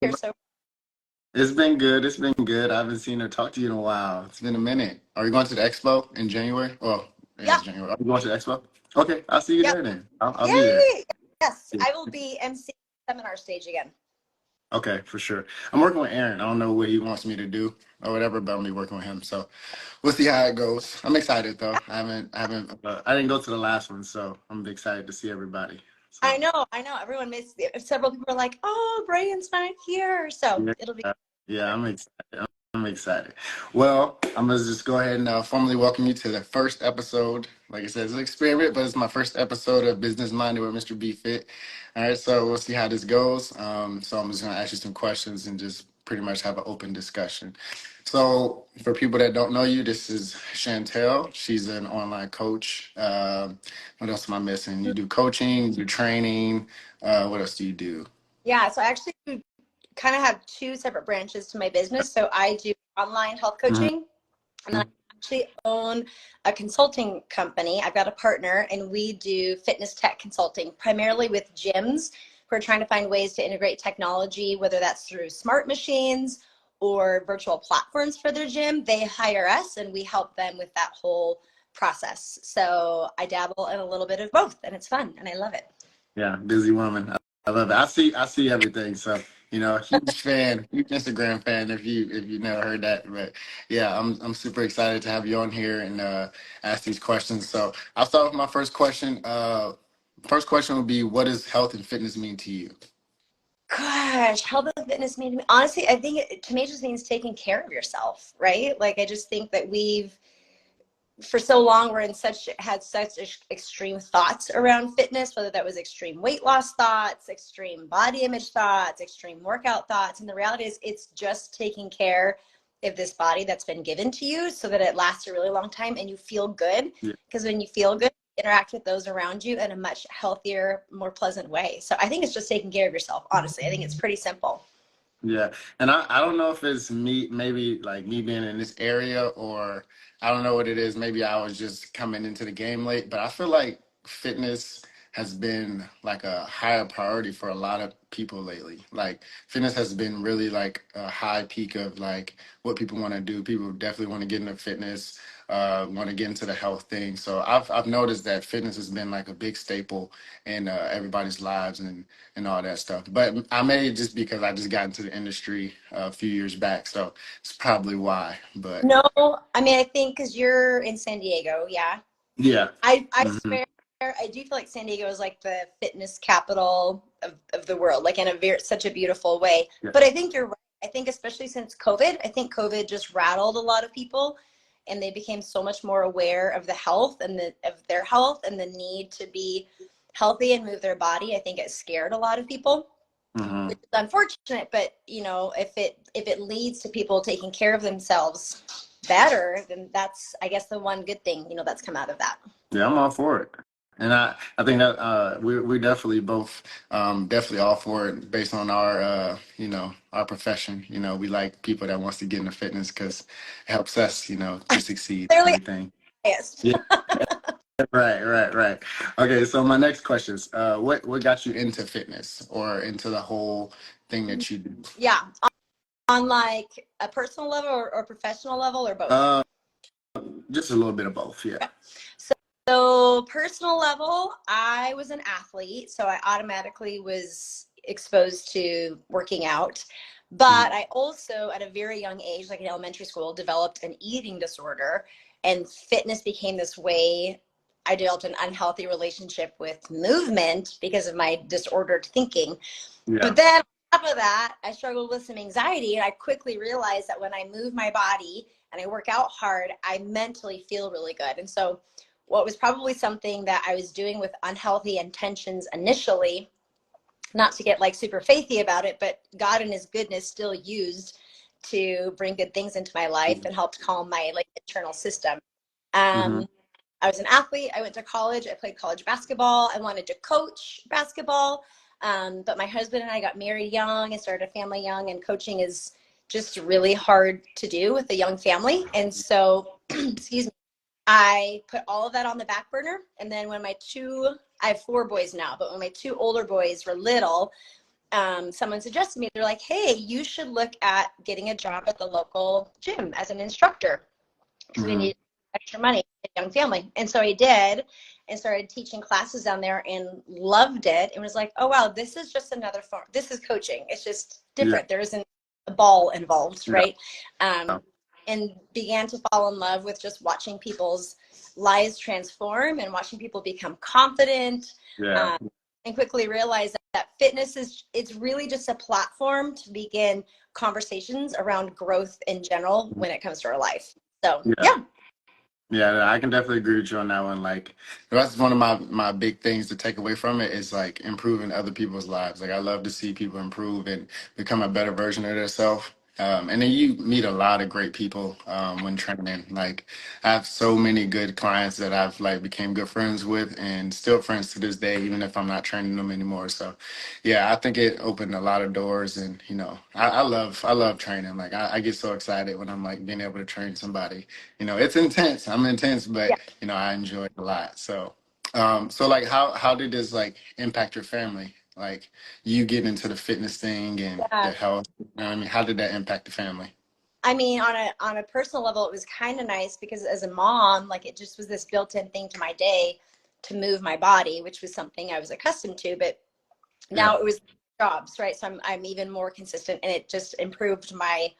here so It's been good. It's been good. I haven't seen her talk to you in a while. It's been a minute. Are you going to the expo in January? Well, yeah, yeah, it's January. Are you going to the expo? Okay, I'll see you yep. there then. I'll be there. Yay! Yes, Yeah. I will be MC seminar stage again. Okay, for sure. I'm working with Aaron. I don't know what he wants me to do or whatever, but I'm be working with him. So we'll see how it goes. I'm excited though. I didn't go to the last one, so I'm excited to see everybody. So I know. Everyone missed it. Several people are like, "Oh, Brian's not here," so yeah, it'll be. yeah, I'm excited. I'm excited. Well, I'm gonna just go ahead and formally welcome you to the first episode. Like I said, it's an experiment, but it's my first episode of Business Minded with Mr. B Fit. All right, so we'll see how this goes. So I'm just gonna ask you some questions and just pretty much have an open discussion. So for people that don't know you, this is Chantel. She's an online coach. What else am I missing? You do coaching, you do training. What else do you do? Yeah, so I actually kind of have two separate branches to my business. So I do online health coaching, and then I actually own a consulting company. I've got a partner, and we do fitness tech consulting, primarily with gyms who are trying to find ways to integrate technology, whether that's through smart machines or virtual platforms for their gym. They hire us, and we help them with that whole process. So I dabble in a little bit of both, and it's fun, and I love it. Yeah, busy woman. I love it. I see everything. So, huge fan, huge Instagram fan if you never heard that. But yeah, I'm super excited to have you on here and ask these questions. So I'll start with my first question. First question would be, what does health and fitness mean to you? Gosh, health and fitness mean to me. Honestly, I think to me it just means taking care of yourself, right? Like I just think that we've for so long we're in such had such extreme thoughts around fitness, whether that was extreme weight loss thoughts, extreme body image thoughts, extreme workout thoughts. And the reality is it's just taking care of this body that's been given to you so that it lasts a really long time and you feel good. Yeah. Because when you feel good, interact with those around you in a much healthier, more pleasant way. So I think it's just taking care of yourself. Honestly, I think it's pretty simple. Yeah, and I don't know if it's me, maybe like me being in this area, or I don't know what it is. Maybe I was just coming into the game late, but I feel like fitness has been like a higher priority for a lot of people lately. Like fitness has been really like a high peak of like what people want to do. People definitely want to get into fitness, want to get into the health thing. So I've noticed that fitness has been like a big staple in everybody's lives and all that stuff. But I may just because I just got into the industry a few years back, so it's probably why. But No, I mean, I think because you're in San Diego, yeah. yeah, I hmm swear, I do feel like San Diego is like the fitness capital of the world, like in a very such a beautiful way. yeah, But I think you're right. I think especially since COVID, I think COVID just rattled a lot of people, and they became so much more aware of the health and of their health and the need to be healthy and move their body. I think it scared a lot of people, hmm which is unfortunate. But if it leads to people taking care of themselves better, then that's I guess the one good thing that's come out of that. yeah. I'm all for it. And I think that we're definitely both definitely all for it based on our our profession. We like people that wants to get into fitness because it helps us to succeed and Clearly everything. biased. Yeah. Right. Okay, so my next question is, what got you into fitness or into the whole thing that you do? Yeah, on like a personal level or professional level or both. Uh, just a little bit of both, yeah. Yeah. So personal level, I was an athlete, so I automatically was exposed to working out. But Mhm. I also, at a very young age, like in elementary school, developed an eating disorder, and fitness became this way. I developed an unhealthy relationship with movement because of my disordered thinking. Yeah. But then on top of that, I struggled with some anxiety, and I quickly realized that when I move my body and I work out hard, I mentally feel really good. And so, what was probably something that I was doing with unhealthy intentions initially, not to get like super faithy about it, but God in His goodness still used to bring good things into my life and helped calm my like internal system. hmm Um, I was an athlete. I went to college. I played college basketball. I wanted to coach basketball. But my husband and I got married young and started a family young, and coaching is just really hard to do with a young family. And so, excuse me, I put all of that on the back burner. And then I have four boys now, but when my two older boys were little, someone suggested me, they're like, hey, you should look at getting a job at the local gym as an instructor because we Hmm. need extra money, a young family. And so I did and started teaching classes down there and loved it and was like, oh, wow, this is just another form. This is coaching. It's just Yeah. different. There isn't a ball involved, Yeah. right? And began to fall in love with just watching people's lives transform and watching people become confident. Yeah. Um, and quickly realized that fitness is, it's really just a platform to begin conversations around growth in general when it comes to our life. So Yeah. yeah. Yeah, I can definitely agree with you on that one. Like, that's one of my big things to take away from it is like improving other people's lives. Like, I love to see people improve and become a better version of themselves. And then you meet a lot of great people when training. Like, I have so many good clients that I've like became good friends with, and still friends to this day, even if I'm not training them anymore. So, yeah, I think it opened a lot of doors, and I love training. Like, I get so excited when I'm like being able to train somebody. It's intense. I'm intense, but Yeah. I enjoy it a lot. So, so like, how did this like impact your family? Like, you getting into the fitness thing and the Yeah. health. I mean, how did that impact the family? I mean, on a personal level, it was kind of nice because as a mom, like it just was this built-in thing to my day to move my body, which was something I was accustomed to. But Yeah. now it was jobs, right? So I'm even more consistent, and it just improved my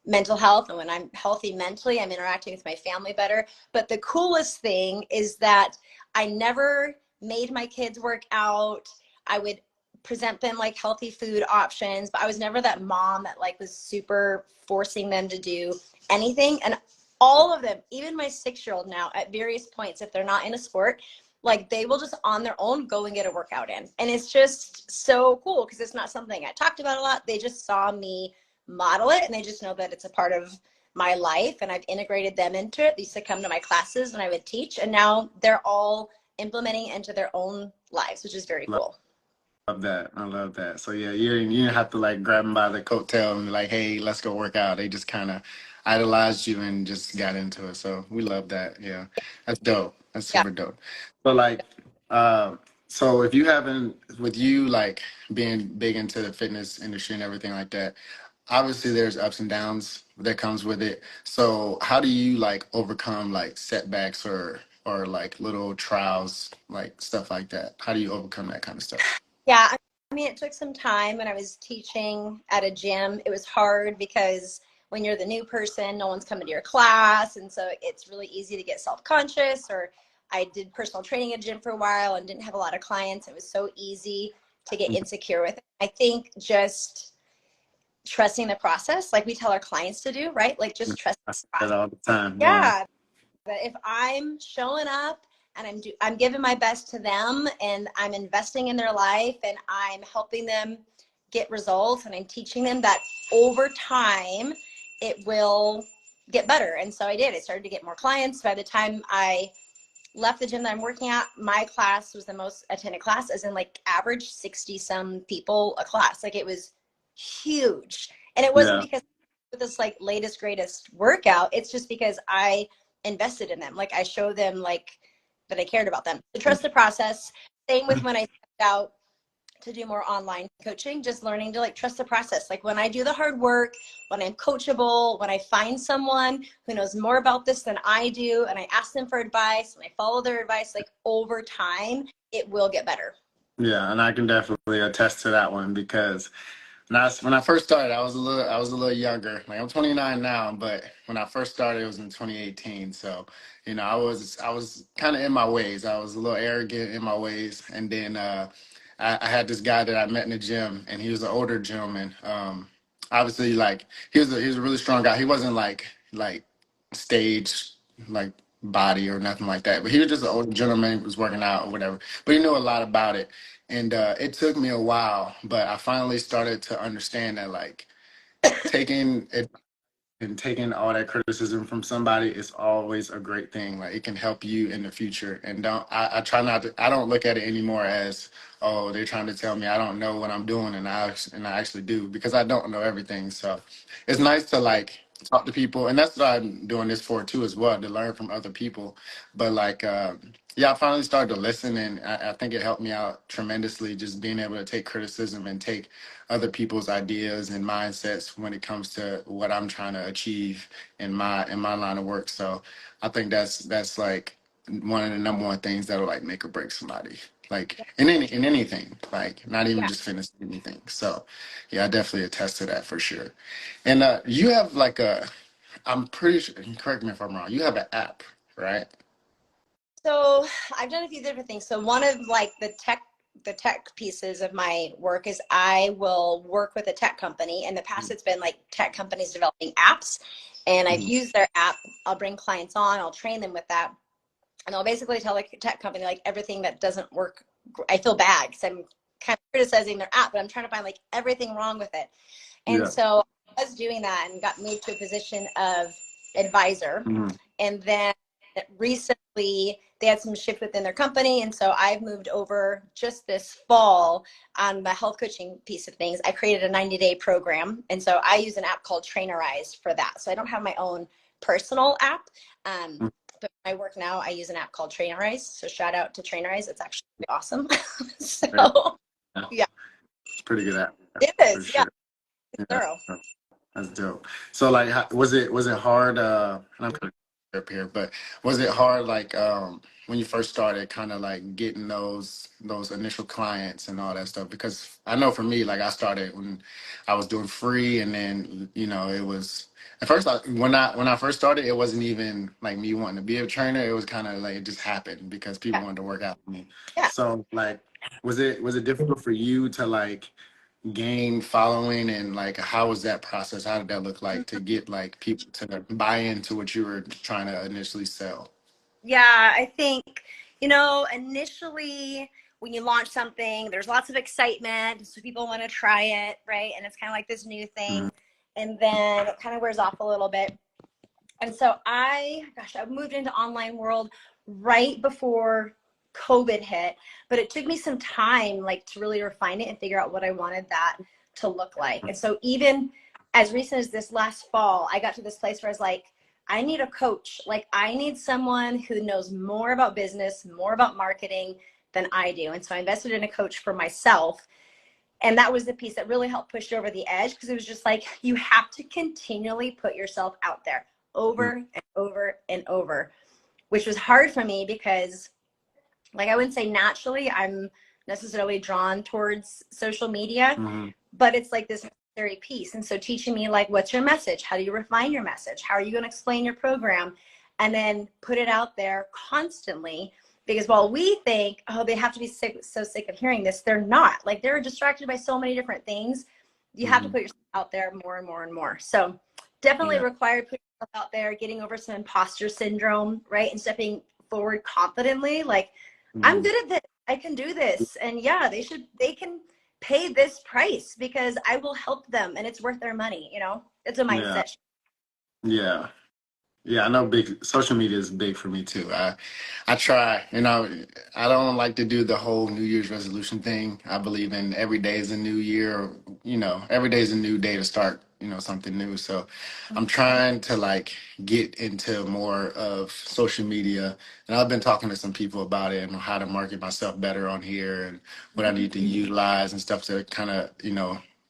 mental health. And when I'm healthy mentally, I'm interacting with my family better. But the coolest thing is that I never made my kids work out. I would present them like healthy food options, but I was never that mom that like was super forcing them to do anything. And all of them, even my 6-year-old now at various points, if they're not in a sport, like they will just on their own go and get a workout in. And it's just so cool because it's not something I talked about a lot. They just saw me model it and they just know that it's a part of my life and I've integrated them into it. They used to come to my classes when I would teach, and now they're all implementing into their own lives, which is very cool. Love that. I love that. So yeah, you didn't have to like grab them by the coattail and be like, hey, let's go work out. They just kind of idolized you and just got into it. So we love that. Yeah, that's dope. That's Yeah. super dope. But like, uh, so if you haven't, with you like being big into the fitness industry and everything like that, obviously there's ups and downs that comes with it. So how do you like overcome like setbacks or like little trials, like stuff like that? How do you overcome that kind of stuff? Yeah, I mean, it took some time when I was teaching at a gym. It was hard because when you're the new person, no one's coming to your class. And so it's really easy to get self-conscious. Or I did personal training at a gym for a while and didn't have a lot of clients. It was so easy to get insecure with it. I think just trusting the process, like we tell our clients to do, right? Like just trust I the say that process. all the time. Yeah. Yeah, that if I'm showing up and I'm giving my best to them and I'm investing in their life and I'm helping them get results and I'm teaching them that over time it will get better. And so I did. I started to get more clients. By the time I left the gym that I'm working at, my class was the most attended class, as in like average 60 some people a class. Like it was huge. And it wasn't Yeah. because with this like latest greatest workout, it's just because I invested in them. Like I showed them like that I cared about them. To trust the process. Same with when I stepped out to do more online coaching, just learning to like trust the process. Like when I do the hard work, when I'm coachable, when I find someone who knows more about this than I do, and I ask them for advice and I follow their advice, like over time, it will get better. Yeah, and I can definitely attest to that one because when I first started, I was a little younger. Like I'm 29 now, but when I first started, it was in 2018. So, I was kind of in my ways. I was a little arrogant in my ways, and then I had this guy that I met in the gym, and he was an older gentleman. Obviously, like he was a really strong guy. He wasn't like stage like body or nothing like that, but he was just an older gentleman who was working out or whatever. But he knew a lot about it. And it took me a while, but I finally started to understand that like taking it and taking all that criticism from somebody is always a great thing. Like it can help you in the future. And I try not to, I don't look at it anymore as, oh, they're trying to tell me I don't know what I'm doing, and I actually do, because I don't know everything. So it's nice to like talk to people, and that's what I'm doing this for too as well, to learn from other people. But like, yeah, I finally started to listen, and I think it helped me out tremendously, just being able to take criticism and take other people's ideas and mindsets when it comes to what I'm trying to achieve in my line of work. So I think that's like one of the number one things that'll like make or break somebody, like in anything, like not even Yeah. just fitness, anything. So yeah, I definitely attest to that for sure. And you have like I'm pretty sure, correct me if I'm wrong, you have an app, right? So I've done a few different things. So one of like the tech pieces of my work is I will work with a tech company. In the past, it's been like tech companies developing apps, and I've Mhm. used their app. I'll bring clients on, I'll train them with that, and I'll basically tell the tech company like everything that doesn't work. I feel bad because I'm kind of criticizing their app, but I'm trying to find like everything wrong with it. And Yeah. so I was doing that and got moved to a position of advisor. Mhm. And then recently they had some shift within their company. And so I've moved over just this fall on the health coaching piece of things. I created a 90-day program. And so I use an app called Trainerize for that. So I don't have my own personal app. But when I work now, I use an app called Trainerize. So shout out to Trainerize. It's actually awesome. Yeah. So yeah, It's pretty good app it for is. Yeah, sure. it's Yeah. thorough. That's dope. So like, was it hard? And I'm kind of up here, but was it hard like when you first started, kind of like getting those initial clients and all that stuff? Because I know for me, like I started when I was doing free, and then it was at first when I first started, it wasn't even like me wanting to be a trainer. It was kind of like it just happened because people Yeah. wanted to work out with me. Yeah. So like, was it difficult for you to like gain following, and like how was that process? How did that look like to get like people to buy into what you were trying to initially sell? Yeah, I think, initially when you launch something, there's lots of excitement. So people want to try it, right? And it's kind of like this new Mhm. thing. And then it kind of wears off a little bit. And so I moved into online world right before COVID hit, but it took me some time like to really refine it and figure out what I wanted that to look like. And so even as recent as this last fall, I got to this place where I was like, I need a coach. Like I need someone who knows more about business, more about marketing than I do. And so I invested in a coach for myself. And that was the piece that really helped push over the edge, because it was just like you have to continually put yourself out there over and over and over, which was hard for me because, like, I wouldn't say naturally I'm necessarily drawn towards social media, Mhm. but it's like this necessary piece. And so teaching me, like, what's your message? How do you refine your message? How are you going to explain your program? And then put it out there constantly. Because while we think, oh, they have to be so sick of hearing this, they're not. Like, they're distracted by so many different things. You have to Mhm. put yourself out there more and more and more. So definitely Yeah. required putting yourself out there, getting over some imposter syndrome, right? And stepping forward confidently. Like, I'm Mhm. good at this. I can do this. And yeah, they can pay this price because I will help them and it's worth their money. It's a Yeah. mindset. Yeah. Yeah, I know big social media is big for me too. I try, I don't like to do the whole New Year's resolution thing. I believe in every day is a new year, or, every day is a new day to start, something new. So I'm trying to like get into more of social media. And I've been talking to some people about it and how to market myself better on here and what I need to utilize and stuff to kind of,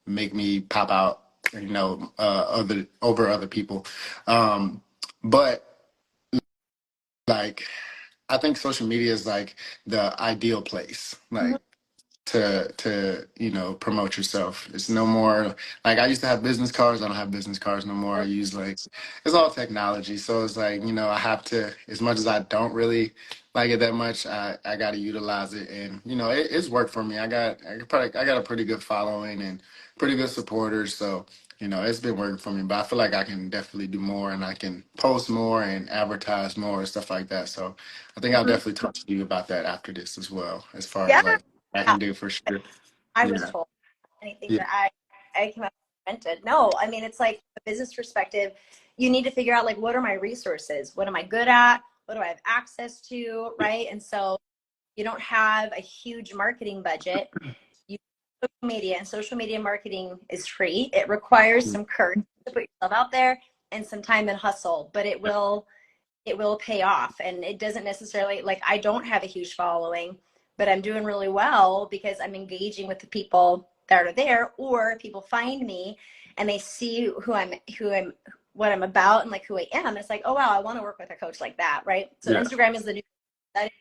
make me pop out, other over other people. But like, I think social media is like the ideal place, Mhm. like to promote yourself. It's no more like I used to have business cards. I don't have business cards no more. I use like it's all technology. So it's like I have to, as much as I don't really like it that much, I got to utilize it, and it's worked for me. I got a pretty good following and pretty good supporters. So it's been working for me. But I feel like I can definitely do more, and I can post more and advertise more and stuff like that. So I think I'll Mhm. definitely talk to you about that after this as well, as far Yeah, as like I can do for sure. I was Yeah. told anything Yeah. that I came up with invented. No, I mean, it's like from a business perspective, you need to figure out like what are my resources? What am I good at? What do I have access to? Right. And so you don't have a huge marketing budget. You social media, and social media marketing is free. It requires some courage to put yourself out there and some time and hustle, but it will pay off. And it doesn't necessarily, like, I don't have a huge following, but I'm doing really well because I'm engaging with the people that are there, or people find me and they see what I'm about and like who I am. It's like, oh wow, I want to work with a coach like that, right? So Yeah. Instagram is the new start.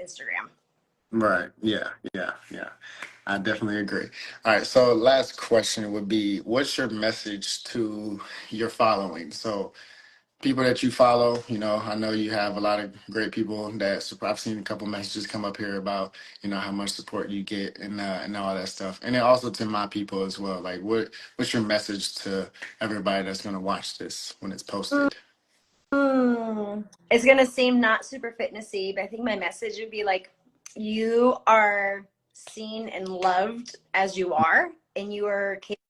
Instagram. Right. Yeah. Yeah. Yeah. I definitely agree. All right. So last question would be, what's your message to your following? So people that you follow, I know you have a lot of great people that I've seen a couple messages come up here about, how much support you get and all that stuff. And then also to my people as well. Like what's your message to everybody that's going to watch this when it's posted? It's gonna seem not super fitnessy, but I think my message would be like, you are seen and loved as you are, and you are capable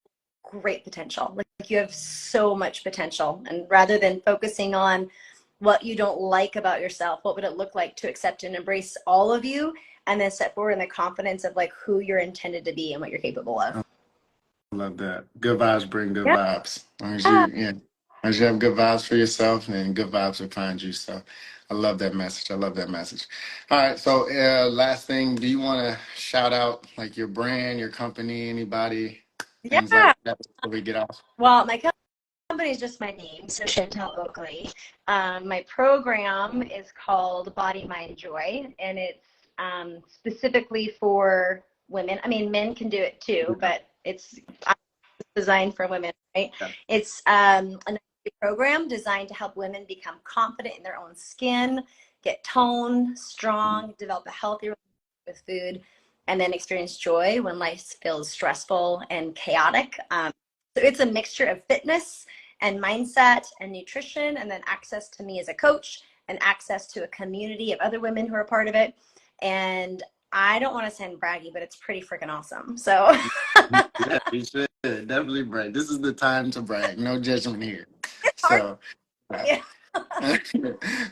of great potential. Like you have so much potential, and rather than focusing on what you don't like about yourself, what would it look like to accept and embrace all of you, and then step forward in the confidence of like who you're intended to be and what you're capable of. I love that. Good vibes bring good Yeah. vibes. As long as you have good vibes for yourself, then good vibes will find you. So I love that message. I love that message. All right. So last thing, do you want to shout out like your brand, your company, anybody, things like Yeah. that before we get off? Well, my company is just my name, so Chantel Oakley. My program is called Body, Mind, Joy, and it's specifically for women. I mean, men can do it too, but it's designed for women, right? Yeah. It's a program designed to help women become confident in their own skin, get toned, strong, develop a healthy relationship with food, and then experience joy when life feels stressful and chaotic. So it's a mixture of fitness and mindset and nutrition, and then access to me as a coach and access to a community of other women who are part of it. And I don't want to sound braggy, but it's pretty freaking awesome. So Yeah, you should definitely brag. This is the time to brag. No judgment here. it's hard. So, Yeah.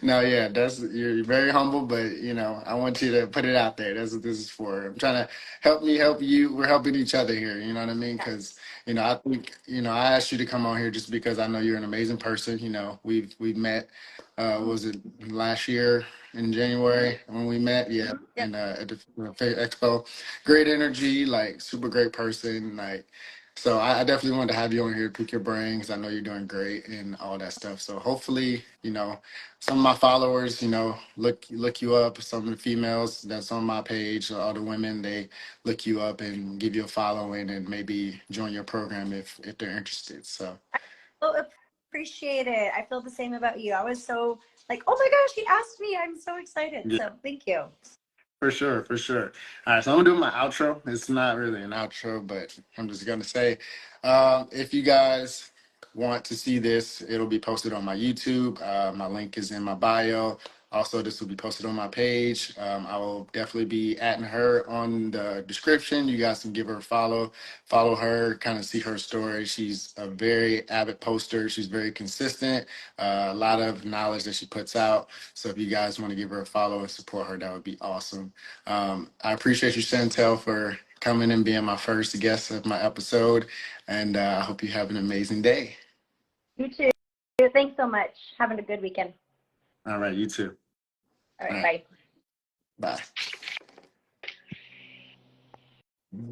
no, yeah, that's you're very humble, but I want you to put it out there. That's what this is for. I'm trying to help me help you. We're helping each other here. You know what I mean? Because I think I asked you to come on here just because I know you're an amazing person. We've met. What was it last year in January when we met? Yeah, Yep. and at the expo, great energy, like super great person, like. So I definitely wanted to have you on here to pick your brain because I know you're doing great and all that stuff. So hopefully, some of my followers, look you up. Some of the females that's on my page, all the women, they look you up and give you a following and maybe join your program if they're interested. So Oh, appreciate it. I feel the same about you. I was so like, oh my gosh, he asked me. I'm so excited. yeah. So thank you. For sure, for sure. All right, so I'm gonna do my outro. It's not really an outro, but I'm just gonna say, if you guys want to see this, it'll be posted on my YouTube. My link is in my bio. Also, this will be posted on my page. I will definitely be adding her on the description. You guys can give her a follow her, kind of see her story. She's a very avid poster. She's very consistent. A lot of knowledge that she puts out. So if you guys want to give her a follow and support her, that would be awesome. I appreciate you, Chantel, for coming and being my first guest of my episode. And I hope you have an amazing day. You too. Thanks so much. Having a good weekend. All right, you too. All All right. right, Bye. bye.